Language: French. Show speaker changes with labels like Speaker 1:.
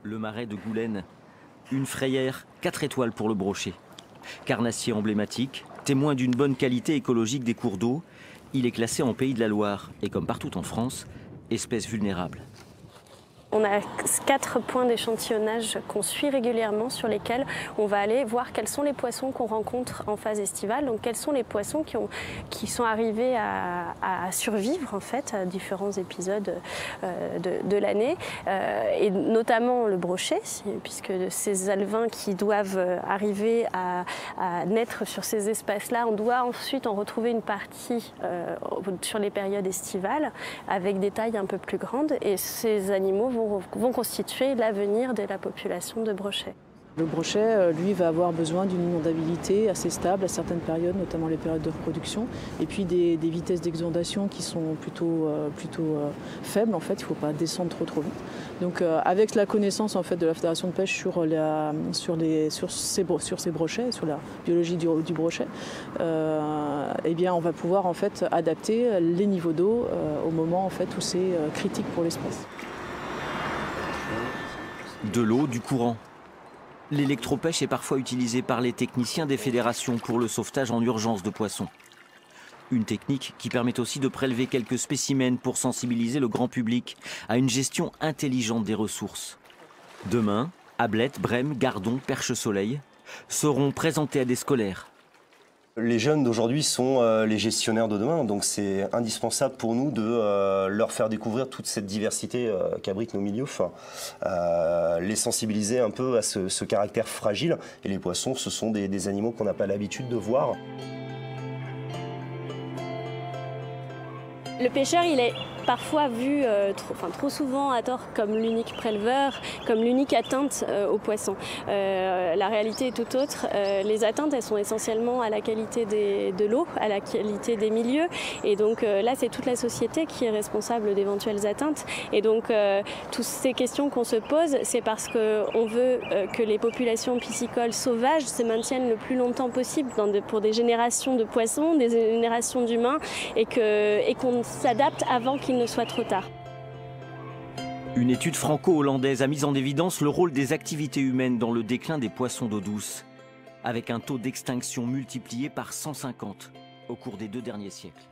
Speaker 1: Le marais de Goulaine, une frayère 4 étoiles pour le brochet. Carnassier emblématique, témoin d'une bonne qualité écologique des cours d'eau, il est classé en Pays de la Loire et comme partout en France, espèce vulnérable.
Speaker 2: On a 4 points d'échantillonnage qu'on suit régulièrement sur lesquels on va aller voir quels sont les poissons qu'on rencontre en phase estivale. Donc quels sont les poissons qui sont arrivés à survivre en fait à différents épisodes de l'année. Et notamment le brochet, puisque ces alevins qui doivent arriver à naître sur ces espaces-là, on doit ensuite en retrouver une partie sur les périodes estivales avec des tailles un peu plus grandes. Et ces animaux vont constituer l'avenir de la population de brochet.
Speaker 3: Le brochet, lui, va avoir besoin d'une inondabilité assez stable à certaines périodes, notamment les périodes de reproduction, et puis des vitesses d'exondation qui sont plutôt faibles. En fait, il ne faut pas descendre trop vite. Donc, avec la connaissance en fait de la Fédération de pêche sur ces brochets, sur la biologie du brochet, eh bien, on va pouvoir en fait adapter les niveaux d'eau au moment en fait où c'est critique pour l'espèce.
Speaker 1: De l'eau, du courant. L'électropêche est parfois utilisée par les techniciens des fédérations pour le sauvetage en urgence de poissons. Une technique qui permet aussi de prélever quelques spécimens pour sensibiliser le grand public à une gestion intelligente des ressources. Demain, ablettes, brèmes, gardons, perche-soleil seront présentés à des scolaires.
Speaker 4: Les jeunes d'aujourd'hui sont les gestionnaires de demain, donc c'est indispensable pour nous de leur faire découvrir toute cette diversité qu'abritent nos milieux, les sensibiliser un peu à ce caractère fragile. Et les poissons, ce sont des animaux qu'on n'a pas l'habitude de voir.
Speaker 2: Le pêcheur, il est parfois vu trop souvent à tort comme l'unique préleveur, comme l'unique atteinte aux poissons. La réalité est tout autre. Les atteintes, elles sont essentiellement à la qualité de l'eau, à la qualité des milieux. Et donc là, c'est toute la société qui est responsable d'éventuelles atteintes. Et donc, toutes ces questions qu'on se pose, c'est parce qu'on veut que les populations piscicoles sauvages se maintiennent le plus longtemps possible pour des générations de poissons, des générations d'humains, et qu'on s'adapte avant qu'il ne soit trop tard.
Speaker 1: Une étude franco-hollandaise a mis en évidence le rôle des activités humaines dans le déclin des poissons d'eau douce, avec un taux d'extinction multiplié par 150 au cours des 2 derniers siècles.